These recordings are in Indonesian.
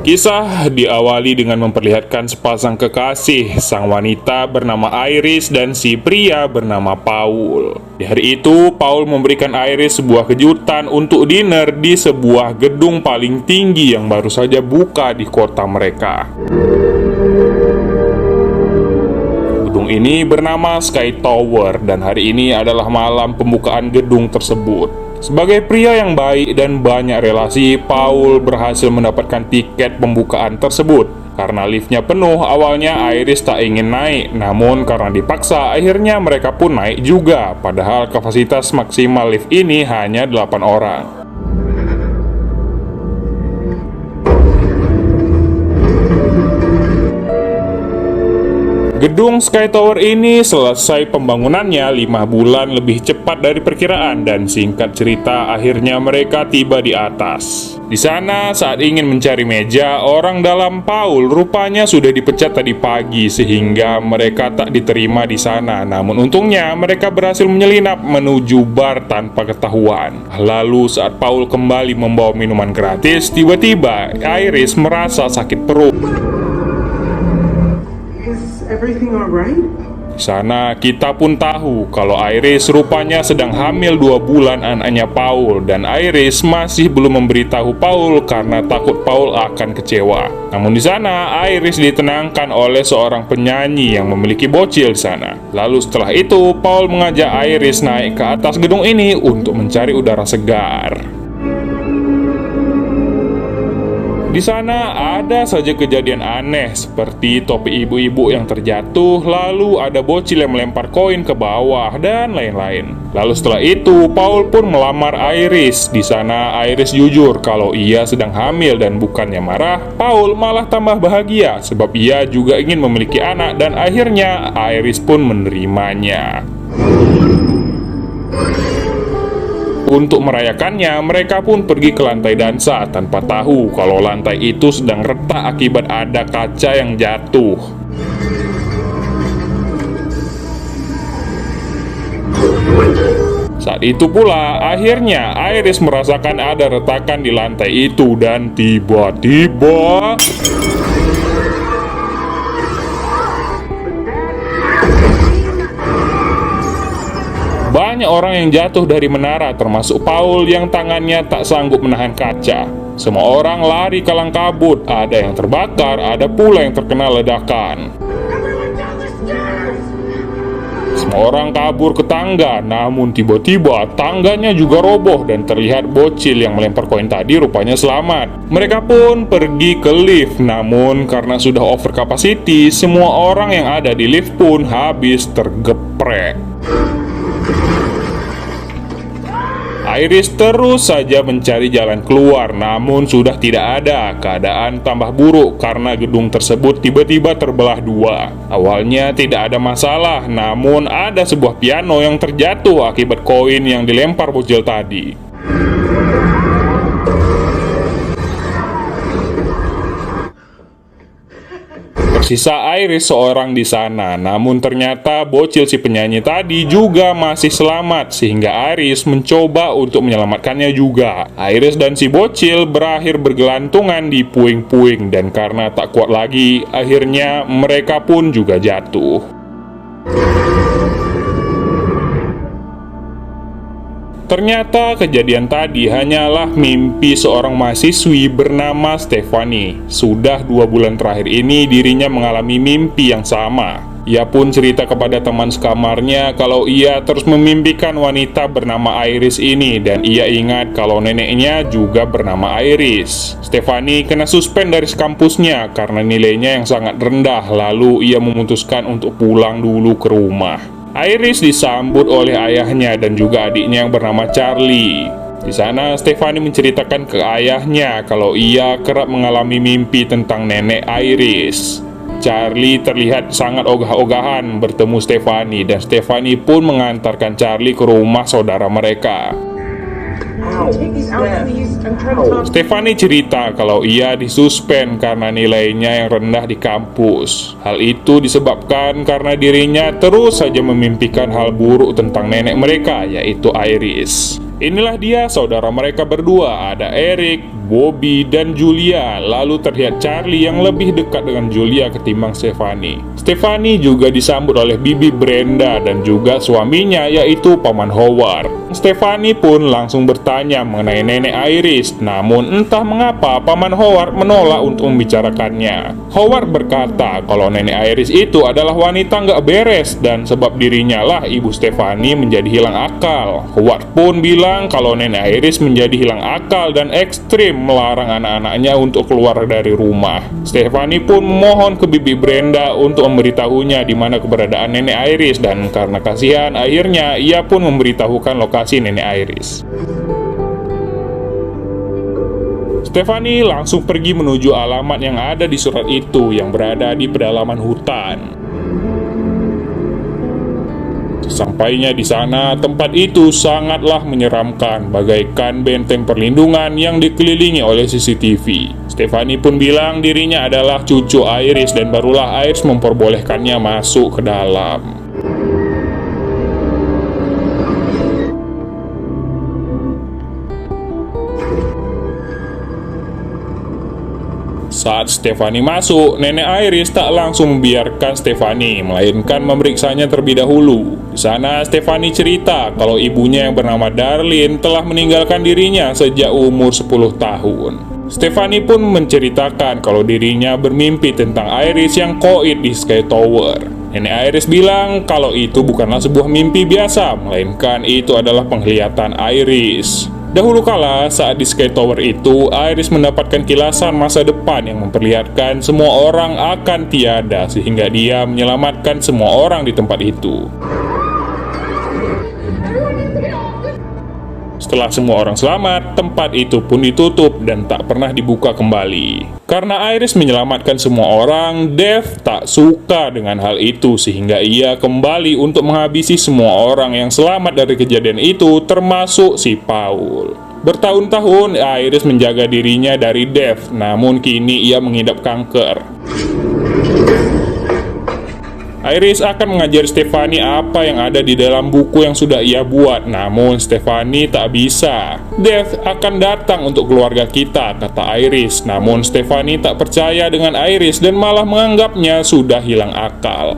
Kisah diawali dengan memperlihatkan sepasang kekasih, sang wanita bernama Iris dan si pria bernama Paul. Di hari itu, Paul memberikan Iris sebuah kejutan untuk dinner di sebuah gedung paling tinggi yang baru saja buka di kota mereka. Gedung ini bernama Sky Tower dan hari ini adalah malam pembukaan gedung tersebut. Sebagai pria yang baik dan banyak relasi, Paul berhasil mendapatkan tiket pembukaan tersebut. Karena liftnya penuh, awalnya Iris tak ingin naik, namun karena dipaksa, akhirnya mereka pun naik juga. Padahal kapasitas maksimal lift ini hanya 8 orang. Gedung Sky Tower ini selesai pembangunannya 5 bulan lebih cepat dari perkiraan dan singkat cerita akhirnya mereka tiba di atas. Di sana saat ingin mencari meja, orang dalam Paul rupanya sudah dipecat tadi pagi sehingga mereka tak diterima di sana. Namun untungnya mereka berhasil menyelinap menuju bar tanpa ketahuan. Lalu saat Paul kembali membawa minuman gratis, tiba-tiba Iris merasa sakit perut. Everything alright? Di sana kita pun tahu kalau Iris rupanya sedang hamil 2 bulan anaknya Paul dan Iris masih belum memberitahu Paul karena takut Paul akan kecewa. Namun di sana Iris ditenangkan oleh seorang penyanyi yang memiliki bocil di sana. Lalu setelah itu Paul mengajak Iris naik ke atas gedung ini untuk mencari udara segar. Di sana ada saja kejadian aneh seperti topi ibu-ibu yang terjatuh, lalu ada bocil yang melempar koin ke bawah dan lain-lain. Lalu setelah itu Paul pun melamar Iris. Di sana Iris jujur kalau ia sedang hamil dan bukannya marah, Paul malah tambah bahagia sebab ia juga ingin memiliki anak dan akhirnya Iris pun menerimanya. Untuk merayakannya, mereka pun pergi ke lantai dansa tanpa tahu kalau lantai itu sedang retak akibat ada kaca yang jatuh. Saat itu pula, akhirnya Iris merasakan ada retakan di lantai itu dan tiba-tiba banyak orang yang jatuh dari menara, termasuk Paul yang tangannya tak sanggup menahan kaca. Semua orang lari kalang kabut, ada yang terbakar, ada pula yang terkena ledakan. Semua orang kabur ke tangga, namun tiba-tiba tangganya juga roboh dan terlihat bocil yang melempar koin tadi rupanya selamat. Mereka pun pergi ke lift, namun karena sudah over capacity, semua orang yang ada di lift pun habis tergeprek. Iris terus saja mencari jalan keluar, namun sudah tidak ada. Keadaan tambah buruk karena gedung tersebut tiba-tiba terbelah 2. Awalnya tidak ada masalah, namun ada sebuah piano yang terjatuh akibat koin yang dilempar bocil tadi. Tersisa Iris seorang di sana, namun ternyata bocil si penyanyi tadi juga masih selamat sehingga Iris mencoba untuk menyelamatkannya juga. Iris dan si bocil berakhir bergelantungan di puing-puing dan karena tak kuat lagi, akhirnya mereka pun juga jatuh. Ternyata kejadian tadi hanyalah mimpi seorang mahasiswi bernama Stephanie. Sudah 2 bulan terakhir ini dirinya mengalami mimpi yang sama. Ia pun cerita kepada teman sekamarnya kalau ia terus memimpikan wanita bernama Iris ini dan ia ingat kalau neneknya juga bernama Iris. Stephanie kena suspend dari kampusnya karena nilainya yang sangat rendah, lalu ia memutuskan untuk pulang dulu ke rumah. Iris disambut oleh ayahnya dan juga adiknya yang bernama Charlie. Di sana Stephanie menceritakan ke ayahnya kalau ia kerap mengalami mimpi tentang nenek Iris. Charlie terlihat sangat ogah-ogahan bertemu Stephanie dan Stephanie pun mengantarkan Charlie ke rumah saudara mereka. Stephanie cerita kalau ia disuspend karena nilainya yang rendah di kampus. Hal itu disebabkan karena dirinya terus saja memimpikan hal buruk tentang nenek mereka, yaitu Iris. Inilah dia saudara mereka berdua, ada Eric, Bobby, dan Julia. Lalu terlihat Charlie yang lebih dekat dengan Julia ketimbang Stephanie. Stephanie juga disambut oleh bibi Brenda dan juga suaminya yaitu Paman Howard. Stephanie pun langsung bertanya mengenai nenek Iris, namun entah mengapa Paman Howard menolak untuk membicarakannya. Howard berkata kalau nenek Iris itu adalah wanita nggak beres dan sebab dirinya lah ibu Stephanie menjadi hilang akal. Howard pun bilang kalau nenek Iris menjadi hilang akal dan ekstrim melarang anak-anaknya untuk keluar dari rumah. Stephanie pun memohon ke bibi Brenda untuk memberitahunya di mana keberadaan nenek Iris dan karena kasihan akhirnya ia pun memberitahukan lokasi nenek Iris. Stephanie langsung pergi menuju alamat yang ada di surat itu yang berada di pedalaman hutan. Sampainya di sana, tempat itu sangatlah menyeramkan, bagaikan benteng perlindungan yang dikelilingi oleh CCTV. Stephanie pun bilang dirinya adalah cucu Iris dan barulah Iris memperbolehkannya masuk ke dalam. Saat Stephanie masuk, nenek Iris tak langsung membiarkan Stephanie, melainkan memeriksanya terlebih dahulu. Di sana, Stephanie cerita kalau ibunya yang bernama Darlene telah meninggalkan dirinya sejak umur 10 tahun. Stephanie pun menceritakan kalau dirinya bermimpi tentang Iris yang koid di Sky Tower. Nenek Iris bilang kalau itu bukanlah sebuah mimpi biasa, melainkan itu adalah penglihatan Iris. Dahulu kala, saat di Sky Tower itu, Iris mendapatkan kilasan masa depan yang memperlihatkan semua orang akan tiada, sehingga dia menyelamatkan semua orang di tempat itu. Setelah semua orang selamat, tempat itu pun ditutup dan tak pernah dibuka kembali. Karena Iris menyelamatkan semua orang, Dave tak suka dengan hal itu sehingga ia kembali untuk menghabisi semua orang yang selamat dari kejadian itu, termasuk si Paul. Bertahun-tahun Iris menjaga dirinya dari Dave, namun kini ia mengidap kanker. Iris akan mengajari Stephanie apa yang ada di dalam buku yang sudah ia buat, namun Stephanie tak bisa. Death akan datang untuk keluarga kita, kata Iris, namun Stephanie tak percaya dengan Iris dan malah menganggapnya sudah hilang akal.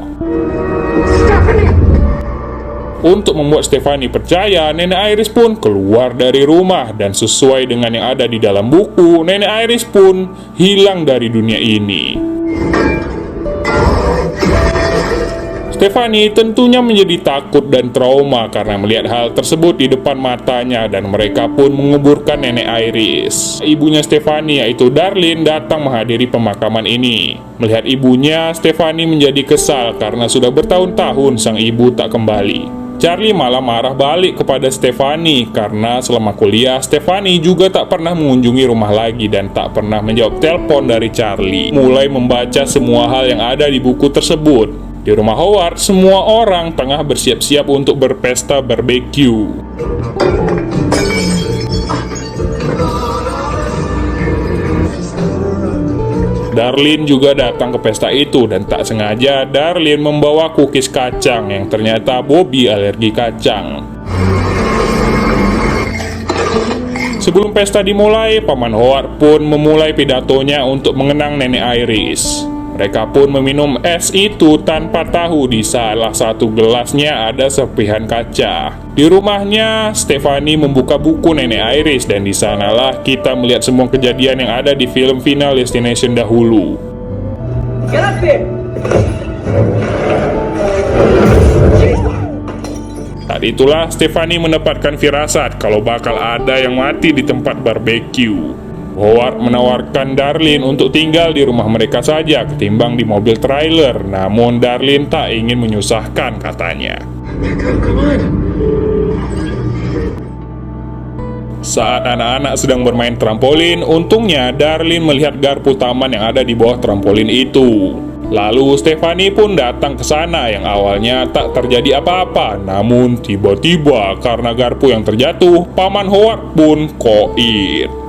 Untuk membuat Stephanie percaya, nenek Iris pun keluar dari rumah dan sesuai dengan yang ada di dalam buku, nenek Iris pun hilang dari dunia ini. Stephanie tentunya menjadi takut dan trauma karena melihat hal tersebut di depan matanya dan mereka pun menguburkan nenek Iris. Ibunya Stephanie yaitu Darlene datang menghadiri pemakaman ini. Melihat ibunya, Stephanie menjadi kesal karena sudah bertahun-tahun sang ibu tak kembali. Charlie malah marah balik kepada Stephanie karena selama kuliah Stephanie juga tak pernah mengunjungi rumah lagi dan tak pernah menjawab telepon dari Charlie. Mulai membaca semua hal yang ada di buku tersebut. Di rumah Howard, semua orang tengah bersiap-siap untuk berpesta barbeque. Darlene juga datang ke pesta itu dan tak sengaja Darlene membawa cookies kacang yang ternyata Bobby alergi kacang. Sebelum pesta dimulai, Paman Howard pun memulai pidatonya untuk mengenang nenek Iris. Mereka pun meminum es itu tanpa tahu di salah satu gelasnya ada serpihan kaca. Di rumahnya, Stephanie membuka buku nenek Iris dan di sanalah kita melihat semua kejadian yang ada di film Final Destination dahulu. Saat itulah Stephanie mendapatkan firasat kalau bakal ada yang mati di tempat barbeque. Howard menawarkan Darlene untuk tinggal di rumah mereka saja ketimbang di mobil trailer, namun Darlene tak ingin menyusahkan katanya. Saat anak-anak sedang bermain trampolin, untungnya Darlene melihat garpu taman yang ada di bawah trampolin itu. Lalu Stephanie pun datang ke sana yang awalnya tak terjadi apa-apa, namun tiba-tiba karena garpu yang terjatuh, Paman Howard pun koid.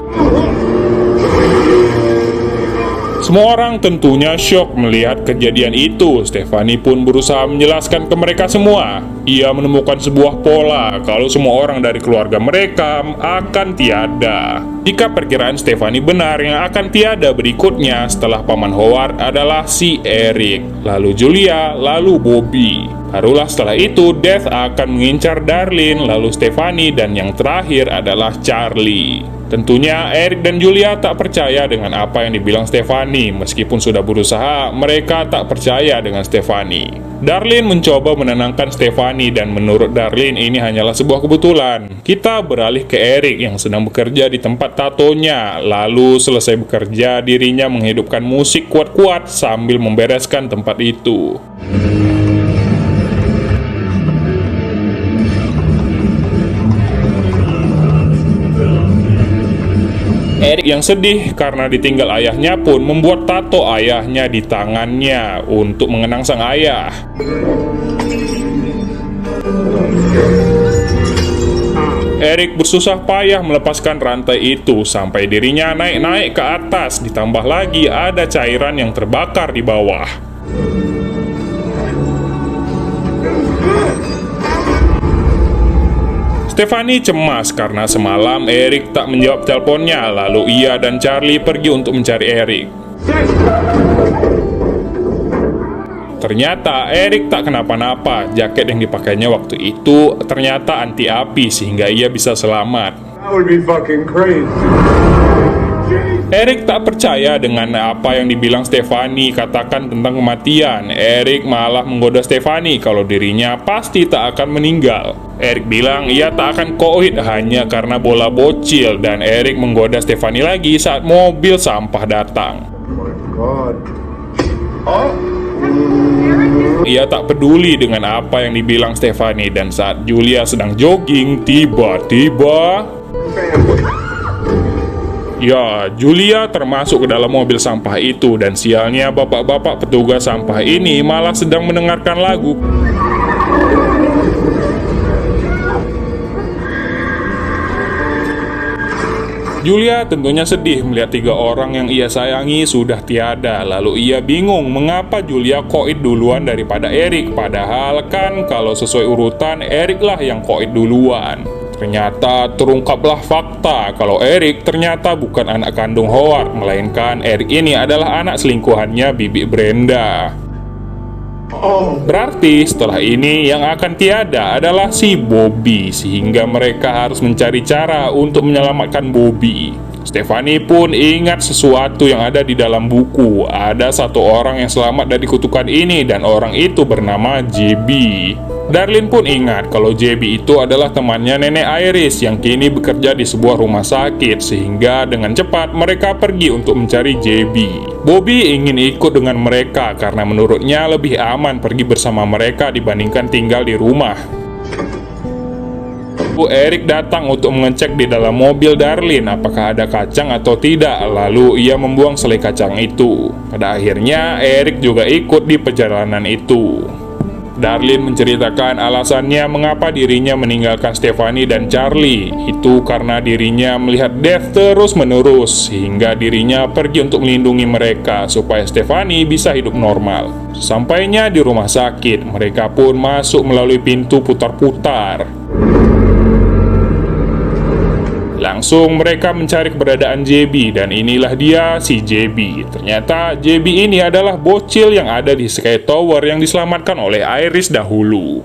Semua orang tentunya syok melihat kejadian itu. Stephanie pun berusaha menjelaskan ke mereka semua Ia menemukan sebuah pola kalau semua orang dari keluarga mereka akan tiada. Jika perkiraan Stephanie benar, yang akan tiada berikutnya setelah Paman Howard adalah si Eric, lalu Julia, lalu Bobby. Barulah setelah itu Death akan mengincar Darlene, lalu Stephanie, dan yang terakhir adalah Charlie. Tentunya Eric dan Julia tak percaya dengan apa yang dibilang Stephanie. Meskipun sudah berusaha, mereka tak percaya dengan Stephanie. Darlene mencoba menenangkan Stephanie dan menurut Darlene ini hanyalah sebuah kebetulan. Kita beralih ke Eric yang sedang bekerja di tempat tatonya. Lalu selesai bekerja, dirinya menghidupkan musik kuat-kuat sambil membereskan tempat itu. Eric yang sedih karena ditinggal ayahnya pun membuat tato ayahnya di tangannya untuk mengenang sang ayah. Eric bersusah payah melepaskan rantai itu sampai dirinya naik-naik ke atas, ditambah lagi ada cairan yang terbakar di bawah. Stephanie cemas karena semalam Eric tak menjawab teleponnya, lalu ia dan Charlie pergi untuk mencari Eric. Ternyata Eric tak kenapa-napa, jaket yang dipakainya waktu itu ternyata anti api sehingga ia bisa selamat. That would be fucking crazy. Eric tak percaya dengan apa yang dibilang Stephanie katakan tentang kematian. Eric malah menggoda Stephanie kalau dirinya pasti tak akan meninggal. Eric bilang ia tak akan koid hanya karena bola bocil, dan Eric menggoda Stephanie lagi saat mobil sampah datang. God. Oh. Ia tak peduli dengan apa yang dibilang Stephanie, dan saat Julia sedang jogging, tiba-tiba ya, Julia termasuk ke dalam mobil sampah itu, dan sialnya bapak-bapak petugas sampah ini malah sedang mendengarkan lagu. Julia tentunya sedih melihat 3 orang yang ia sayangi sudah tiada. Lalu ia bingung mengapa Julia koid duluan daripada Eric, padahal kan kalau sesuai urutan Eric lah yang koid duluan. Ternyata terungkaplah fakta kalau Eric ternyata bukan anak kandung Howard, melainkan Eric ini adalah anak selingkuhannya Bibi Brenda. Berarti setelah ini yang akan tiada adalah si Bobby, sehingga mereka harus mencari cara untuk menyelamatkan Bobby. Stephanie pun ingat sesuatu yang ada di dalam buku. Ada satu orang yang selamat dari kutukan ini, dan orang itu bernama JB. Darlene pun ingat kalau JB itu adalah temannya Nenek Iris yang kini bekerja di sebuah rumah sakit, sehingga dengan cepat mereka pergi untuk mencari JB. Bobby ingin ikut dengan mereka karena menurutnya lebih aman pergi bersama mereka dibandingkan tinggal di rumah. Eric datang untuk mengecek di dalam mobil Darlene apakah ada kacang atau tidak, lalu ia membuang selai kacang itu. Pada akhirnya Eric juga ikut di perjalanan itu. Darlene menceritakan alasannya mengapa dirinya meninggalkan Stephanie dan Charlie. Itu karena dirinya melihat Death terus-menerus, sehingga dirinya pergi untuk melindungi mereka supaya Stephanie bisa hidup normal. Sampainya di rumah sakit, mereka pun masuk melalui pintu putar-putar. Langsung mereka mencari keberadaan JB, dan inilah dia si JB. Ternyata JB ini adalah bocil yang ada di Sky Tower yang diselamatkan oleh Iris dahulu.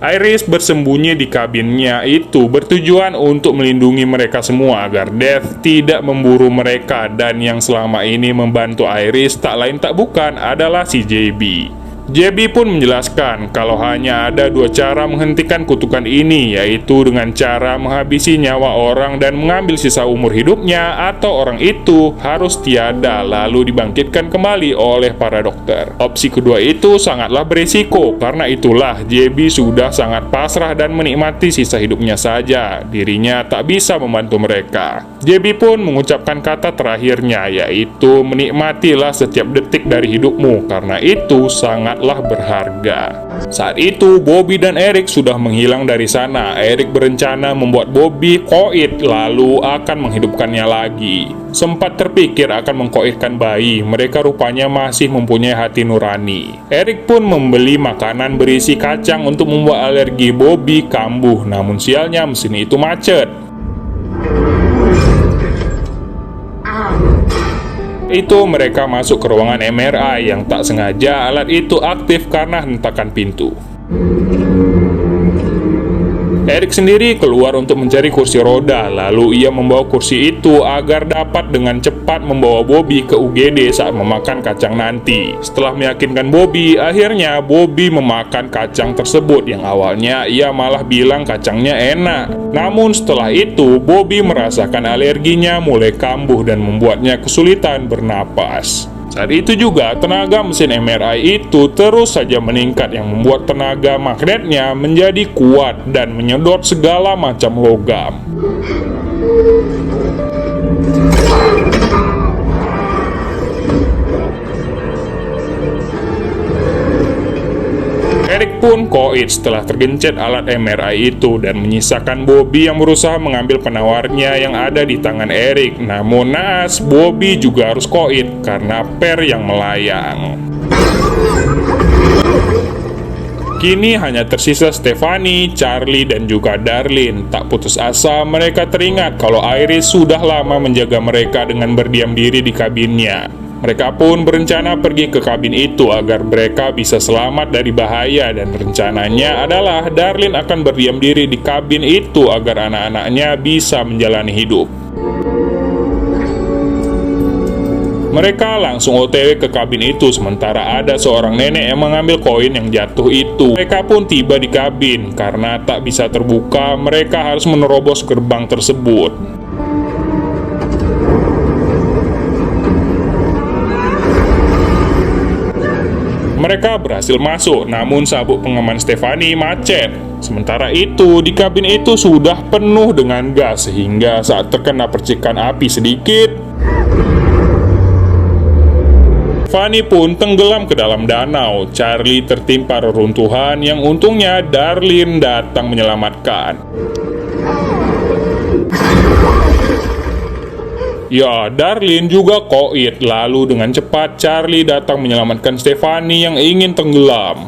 Iris bersembunyi di kabinnya itu bertujuan untuk melindungi mereka semua agar Death tidak memburu mereka, dan yang selama ini membantu Iris tak lain tak bukan adalah si JB. JB pun menjelaskan kalau hanya ada 2 cara menghentikan kutukan ini, yaitu dengan cara menghabisi nyawa orang dan mengambil sisa umur hidupnya, atau orang itu harus tiada lalu dibangkitkan kembali oleh para dokter. Opsi kedua itu sangatlah berisiko, karena itulah JB sudah sangat pasrah dan menikmati sisa hidupnya saja. Dirinya tak bisa membantu mereka. JB pun mengucapkan kata terakhirnya, yaitu menikmatilah setiap detik dari hidupmu karena itu sangatlah berharga. Saat itu Bobby dan Eric sudah menghilang dari sana. Eric berencana membuat Bobby koit lalu akan menghidupkannya lagi. Sempat terpikir akan mengkoitkan bayi, mereka rupanya masih mempunyai hati nurani. Eric pun membeli makanan berisi kacang untuk membuat alergi Bobby kambuh, namun sialnya mesin itu macet. Itu mereka masuk ke ruangan MRI yang tak sengaja alat itu aktif karena hentakan pintu. Eric sendiri keluar untuk mencari kursi roda, lalu ia membawa kursi itu agar dapat dengan cepat membawa Bobby ke UGD saat memakan kacang nanti. Setelah meyakinkan Bobby, akhirnya Bobby memakan kacang tersebut yang awalnya ia malah bilang kacangnya enak. Namun setelah itu, Bobby merasakan alerginya mulai kambuh dan membuatnya kesulitan bernapas. Saat itu juga tenaga mesin MRI itu terus saja meningkat yang membuat tenaga magnetnya menjadi kuat dan menyedot segala macam logam. Eric pun koit setelah tergencet alat MRI itu dan menyisakan Bobby yang berusaha mengambil penawarnya yang ada di tangan Eric. Namun naas, Bobby juga harus koit karena per yang melayang. Kini hanya tersisa Stephanie, Charlie, dan juga Darlene. Tak putus asa, mereka teringat kalau Iris sudah lama menjaga mereka dengan berdiam diri di kabinnya. Mereka pun berencana pergi ke kabin itu agar mereka bisa selamat dari bahaya, dan rencananya adalah Darlene akan berdiam diri di kabin itu agar anak-anaknya bisa menjalani hidup. Mereka langsung OTW ke kabin itu sementara ada seorang nenek yang mengambil koin yang jatuh itu. Mereka pun tiba di kabin. Karena tak bisa terbuka, mereka harus menerobos gerbang tersebut. Mereka berhasil masuk, namun sabuk pengaman Stephanie macet. Sementara itu, di kabin itu sudah penuh dengan gas, sehingga saat terkena percikan api sedikit, Stephanie pun tenggelam ke dalam danau. Charlie tertimpa reruntuhan yang untungnya Darlene datang menyelamatkan. Ya, Darlene juga koit. Lalu dengan cepat Charlie datang menyelamatkan Stephanie yang ingin tenggelam.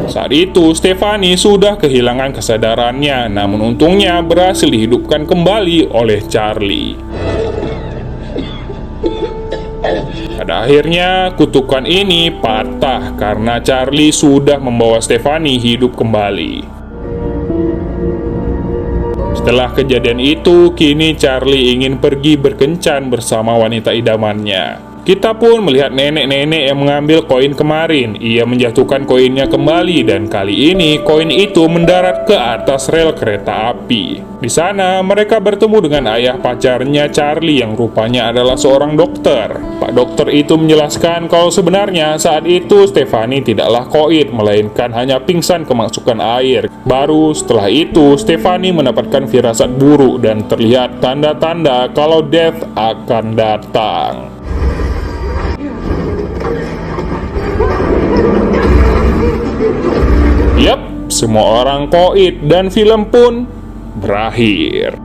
Saat itu Stephanie sudah kehilangan kesadarannya, namun untungnya berhasil dihidupkan kembali oleh Charlie. Pada akhirnya kutukan ini patah karena Charlie sudah membawa Stephanie hidup kembali. Setelah kejadian itu, kini Charlie ingin pergi berkencan bersama wanita idamannya. Kita pun melihat nenek-nenek yang mengambil koin kemarin. Ia menjatuhkan koinnya kembali dan kali ini koin itu mendarat ke atas rel kereta api. Di sana mereka bertemu dengan ayah pacarnya Charlie yang rupanya adalah seorang dokter. Pak dokter itu menjelaskan kalau sebenarnya saat itu Stephanie tidaklah koit, melainkan hanya pingsan kemasukan air. Baru setelah itu Stephanie mendapatkan firasat buruk dan terlihat tanda-tanda kalau death akan datang. Yap, semua orang koit dan film pun berakhir.